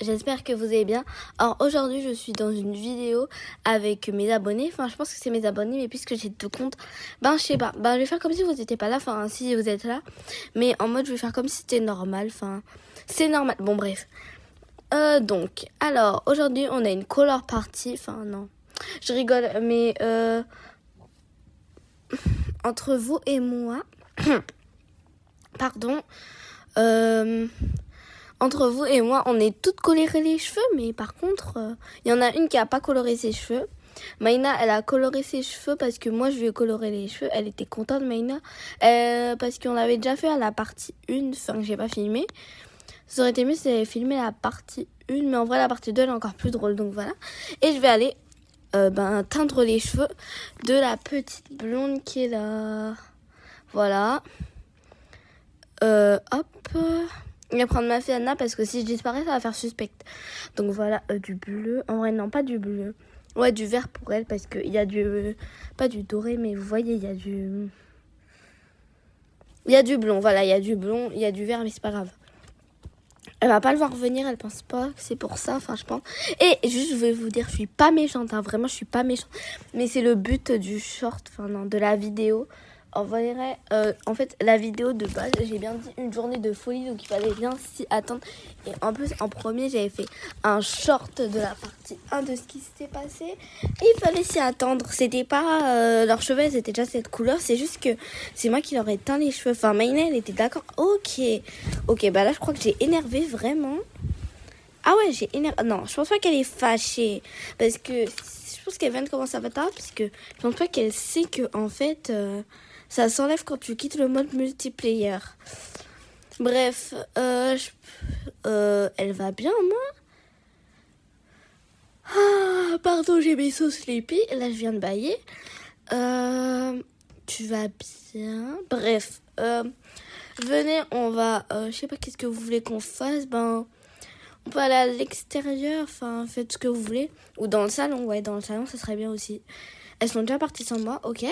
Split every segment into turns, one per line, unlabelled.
j'espère que vous allez bien. Alors aujourd'hui je suis dans une vidéo avec mes abonnés, enfin je pense que c'est mes abonnés, mais puisque j'ai deux comptes, je sais pas, je vais faire comme si vous n'étiez pas là, enfin si vous êtes là, mais en mode je vais faire comme si c'était normal, enfin c'est normal, bon bref. Donc, alors aujourd'hui on a une color party, enfin non, je rigole, mais entre vous et moi, pardon, entre vous et moi, on est toutes colorées les cheveux, mais par contre, il y en a une qui a pas coloré ses cheveux. Maïna, elle a coloré ses cheveux parce que moi, je lui ai coloré les cheveux. Elle était contente, Maïna, parce qu'on l'avait déjà fait à la partie 1, enfin, que j'ai pas filmé. Ça aurait été mieux si j'avais filmé la partie 1, mais en vrai, la partie 2, elle est encore plus drôle, donc voilà. Et je vais aller teindre les cheveux de la petite blonde qui est là. Voilà. Hop. Je vais prendre ma fille Anna parce que si je disparais, ça va faire suspect. Donc voilà, du bleu. En vrai, non, pas du bleu. Ouais, du vert pour elle parce qu'il y a du... pas du doré, mais vous voyez, il y a du... Il y a du blond, voilà, il y a du blond, il y a du vert, mais c'est pas grave. Elle va pas le voir venir, elle pense pas que c'est pour ça, enfin je pense. Et juste, je vais vous dire, je suis pas méchante, hein, vraiment, je suis pas méchante. Mais c'est le but du short, enfin non, de la vidéo. En fait, la vidéo de base, j'ai bien dit une journée de folie, donc il fallait bien s'y attendre. Et en plus, en premier, j'avais fait un short de la partie 1 de ce qui s'était passé. Et il fallait s'y attendre. C'était pas leurs cheveux, ils étaient déjà cette couleur. C'est juste que c'est moi qui leur ai teint les cheveux. Enfin, Maïna, elle était d'accord. Ok, là, je crois que j'ai énervé vraiment. Ah ouais, j'ai énervé. Non, je pense pas qu'elle est fâchée. Parce que je pense qu'elle vient de commencer à battre. Parce que je pense pas qu'elle sait que, en fait... ça s'enlève quand tu quittes le mode multiplayer. Bref, elle va bien, moi. Ah, pardon, j'ai mes sauces sleepy. Là, je viens de bailler. Tu vas bien. Bref, venez, on va... je sais pas qu'est-ce que vous voulez qu'on fasse. On peut aller à l'extérieur. Enfin, faites ce que vous voulez. Ou dans le salon. Ouais, dans le salon, ça serait bien aussi. Elles sont déjà parties sans moi, ok.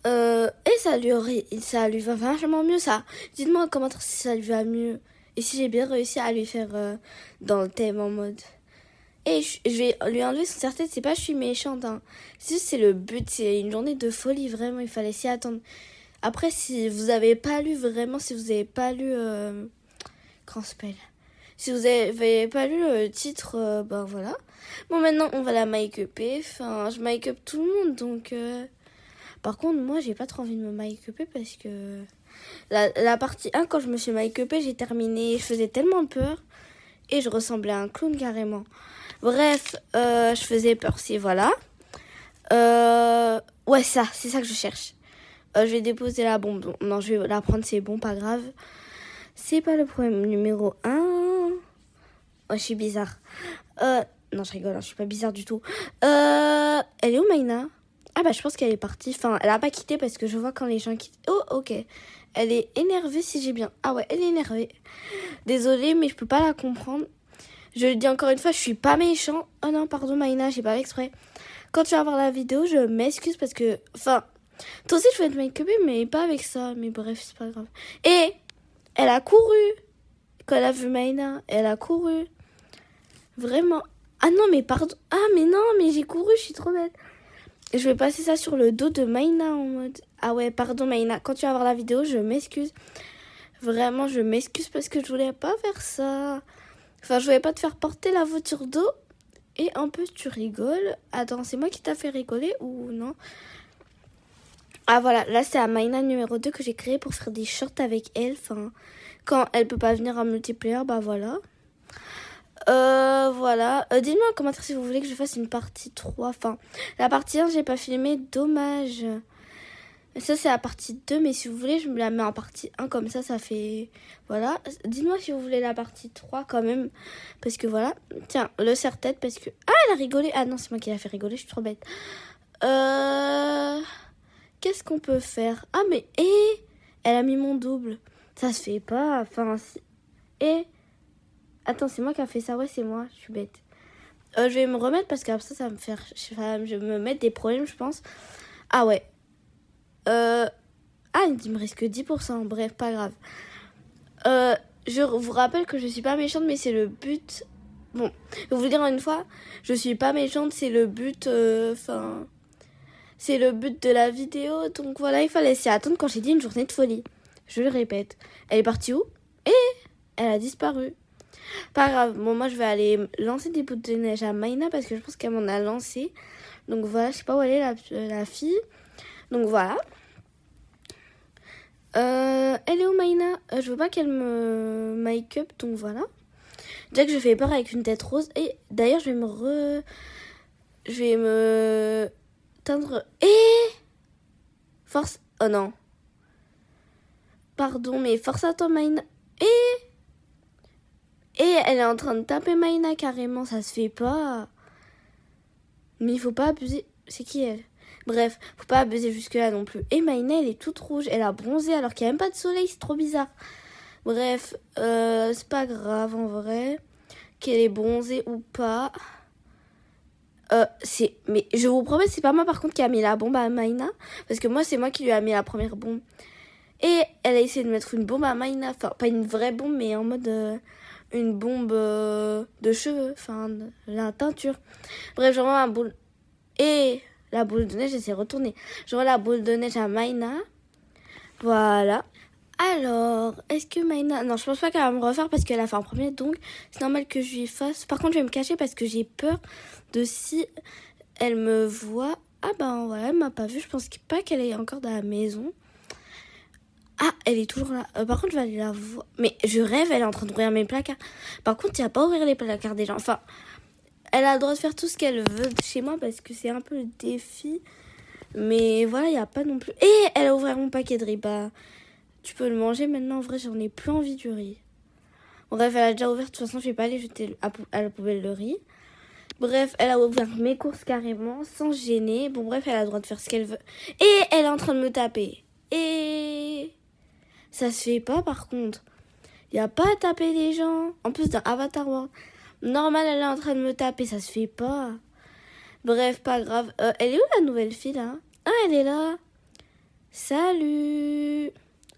Et ça lui va vachement mieux, ça. Dites-moi en commentaire si ça lui va mieux. Et si j'ai bien réussi à lui faire dans le thème en mode. Et je vais lui enlever son serre-tête. C'est pas je suis méchante, hein. C'est le but. C'est une journée de folie, vraiment. Il fallait s'y attendre. Après, si vous avez pas lu, vraiment, si vous avez pas lu... Grand spell. Si vous avez pas lu le titre, voilà. Bon, maintenant, on va la make-upper. Enfin, je make-up tout le monde, donc... Par contre, moi, j'ai pas trop envie de me make-upper parce que... La partie 1, quand je me suis make-upée, j'ai terminé. Je faisais tellement peur. Et je ressemblais à un clown carrément. Bref, je faisais peur, si voilà. Ouais, c'est ça que je cherche. Je vais déposer la bombe. Non, je vais la prendre, c'est bon, pas grave. C'est pas le problème numéro 1. Oh, je suis bizarre. Non, je rigole, je suis pas bizarre du tout. Elle est où, Maïna ? Ah je pense qu'elle est partie. Enfin, elle a pas quitté parce que je vois quand les gens quittent. Oh, ok. Elle est énervée si j'ai bien... Ah ouais, elle est énervée. Désolée, mais je peux pas la comprendre. Je le dis encore une fois, je suis pas méchant. Oh non, pardon Maïna, j'ai pas fait exprès. Quand tu vas voir la vidéo, je m'excuse parce que... Enfin, toi aussi je vais te make-upper, mais pas avec ça. Mais bref, c'est pas grave. Et elle a couru. Quand elle a vu Maïna, elle a couru. Vraiment. Ah non, mais pardon. Ah mais non, mais j'ai couru, je suis trop bête. Je vais passer ça sur le dos de Maïna en mode... Ah ouais, pardon Maïna, quand tu vas voir la vidéo, je m'excuse. Vraiment, je m'excuse parce que je voulais pas faire ça. Enfin, je voulais pas te faire porter la voiture d'eau. Et en plus, tu rigoles. Attends, c'est moi qui t'a fait rigoler ou non ? Ah voilà, là c'est la Maïna numéro 2 que j'ai créée pour faire des shorts avec elle. Enfin, quand elle peut pas venir en multiplayer, voilà. Voilà. Dites-moi en commentaire si vous voulez que je fasse une partie 3. Enfin, la partie 1, j'ai pas filmé. Dommage. Ça, c'est la partie 2. Mais si vous voulez, je me la mets en partie 1. Comme ça fait... Voilà. Dites-moi si vous voulez la partie 3 quand même. Parce que voilà. Tiens, le serre-tête parce que... Ah, elle a rigolé. Ah non, c'est moi qui l'ai fait rigoler. Je suis trop bête. Qu'est-ce qu'on peut faire ? Ah, mais... elle a mis mon double. Ça se fait pas. Enfin, si... Attends, c'est moi qui a fait ça. Ouais, c'est moi. Je suis bête. Je vais me remettre parce qu'après ça va me faire... Je vais me mettre des problèmes, je pense. Ah ouais. Ah, il me reste que 10%. Bref, pas grave. je vous rappelle que je suis pas méchante, mais c'est le but. Bon, je vais vous le dire une fois, je suis pas méchante, c'est le but. C'est le but de la vidéo. Donc voilà, il fallait s'y attendre quand j'ai dit une journée de folie. Je le répète. Elle est partie où? Et elle a disparu. Pas grave. Bon, moi je vais aller lancer des boules de neige à Maïna parce que je pense qu'elle m'en a lancé. Donc voilà, je sais pas où elle est la fille. Donc voilà. Elle est où Maïna? Je veux pas qu'elle me make-up, donc voilà. Déjà que je fais peur avec une tête rose. Et d'ailleurs, je vais me teindre. Force. Oh non. Pardon, mais force à toi, Maïna. Et elle est en train de taper Maïna carrément, ça se fait pas. Mais il faut pas abuser. C'est qui elle? Bref, faut pas abuser jusque-là non plus. Et Maïna, elle est toute rouge, elle a bronzé alors qu'il n'y a même pas de soleil, c'est trop bizarre. Bref, c'est pas grave en vrai. Qu'elle est bronzée ou pas. Mais je vous promets, c'est pas moi par contre qui a mis la bombe à Maïna. Parce que moi, c'est moi qui lui a mis la première bombe. Et elle a essayé de mettre une bombe à Maïna. Enfin, pas une vraie bombe, mais en mode une bombe de cheveux. Enfin, de la teinture. Bref, j'envoie ma boule. Et la boule de neige, elle s'est retournée. J'envoie la boule de neige à Maïna. Voilà. Alors, est-ce que Maïna... Non, je pense pas qu'elle va me refaire parce qu'elle a fait en premier. Donc, c'est normal que je lui fasse. Par contre, je vais me cacher parce que j'ai peur de si elle me voit. Ah ben voilà, elle m'a pas vue. Je pense pas qu'elle est encore dans la maison. Ah, elle est toujours là. Par contre, je vais aller la voir. Mais je rêve, elle est en train d'ouvrir mes placards. Par contre, il n'y a pas à ouvrir les placards des gens. Enfin, elle a le droit de faire tout ce qu'elle veut chez moi parce que c'est un peu le défi. Mais voilà, il n'y a pas non plus... Et elle a ouvert mon paquet de riz. Bah, tu peux le manger maintenant. En vrai, j'en ai plus envie du riz. Bref, elle a déjà ouvert. De toute façon, je vais pas aller jeter à la poubelle le riz. Bref, elle a ouvert mes courses carrément, sans se gêner. Bon, bref, elle a le droit de faire ce qu'elle veut. Et elle est en train de me taper. Et... ça se fait pas, par contre. Il n'y a pas à taper les gens. En plus, dans Avatar World. Normal, elle est en train de me taper. Ça se fait pas. Bref, pas grave. Elle est où, la nouvelle fille, là? Ah, elle est là. Salut.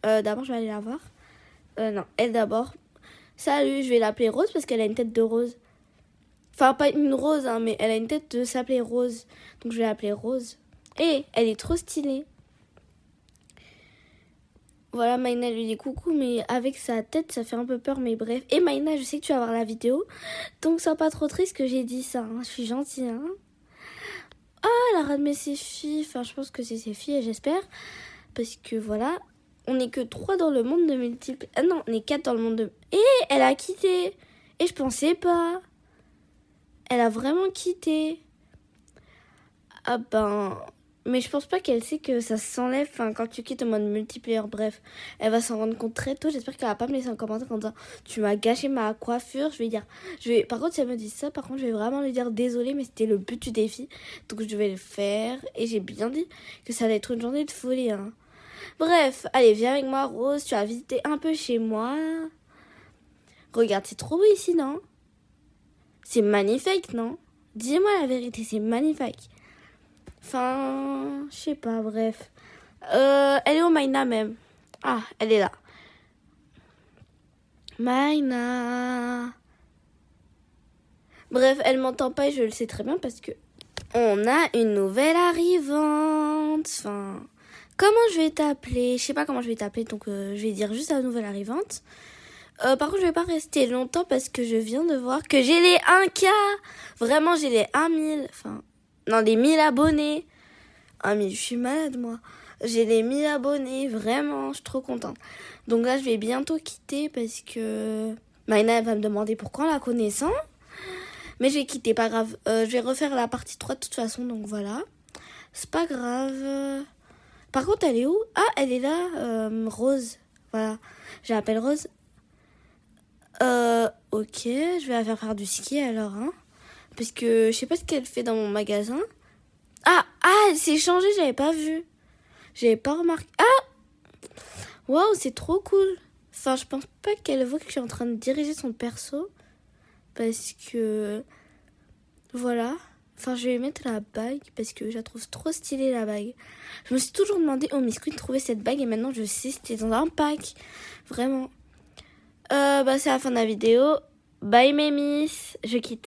D'abord, je vais aller la voir. Non, elle d'abord. Salut, je vais l'appeler Rose parce qu'elle a une tête de rose. Enfin, pas une rose, hein, mais elle a une tête de s'appeler Rose. Donc, je vais l'appeler Rose. Et elle est trop stylée. Voilà, Maïna lui dit coucou, mais avec sa tête, ça fait un peu peur, mais bref. Et Maïna, je sais que tu vas voir la vidéo. Donc, sois pas trop triste que j'ai dit ça. Hein. Je suis gentille, hein. Ah, elle a ramené ses filles. Enfin, je pense que c'est ses filles, j'espère. Parce que voilà, on n'est que 3 dans le monde de multiples. Ah non, on est 4 dans le monde de... Et elle a quitté. Et je pensais pas. Elle a vraiment quitté. Ah ben... Mais je pense pas qu'elle sait que ça s'enlève quand tu quittes en mode multiplayer. Bref, elle va s'en rendre compte très tôt. J'espère qu'elle va pas me laisser un commentaire en disant tu m'as gâché ma coiffure. Par contre, si elle me dit ça, par contre, je vais vraiment lui dire désolé, mais c'était le but du défi. Donc je vais le faire. Et j'ai bien dit que ça allait être une journée de folie. Hein. Bref, allez, viens avec moi, Rose. Tu vas visiter un peu chez moi. Regarde, c'est trop beau ici, non? C'est magnifique, non? Dis-moi la vérité, c'est magnifique. Enfin, je sais pas, bref. Elle est où, Maïna, même? Ah, elle est là. Maïna. Bref, elle m'entend pas et je le sais très bien parce que on a une nouvelle arrivante. Enfin, comment je vais t'appeler? Je sais pas comment je vais t'appeler, donc je vais dire juste la nouvelle arrivante. Par contre, je vais pas rester longtemps parce que je viens de voir que j'ai les 1K. Vraiment, j'ai les 1000. Enfin... non, les 1000 abonnés. Ah, mais je suis malade, moi. J'ai les 1000 abonnés, vraiment, je suis trop contente. Donc là, je vais bientôt quitter parce que... Maïna, elle va me demander pourquoi en la connaissant. Mais je vais quitter, pas grave. Je vais refaire la partie 3 de toute façon, donc voilà. C'est pas grave. Par contre, elle est où? Ah, elle est là, Rose. Voilà, je l'appelle Rose. Ok, je vais la faire faire du ski alors, hein. Parce que je sais pas ce qu'elle fait dans mon magasin. Ah, elle s'est changée, j'avais pas vu. J'avais pas remarqué. Ah! Waouh, c'est trop cool. Enfin, je pense pas qu'elle voit que je suis en train de diriger son perso. Parce que... voilà. Enfin, je vais mettre la bague parce que je la trouve trop stylée, la bague. Je me suis toujours demandé, oh, Miss Queen trouvait cette bague et maintenant je sais, c'était dans un pack. Vraiment. Bah, c'est la fin de la vidéo. Bye, Mémis. Je quitte.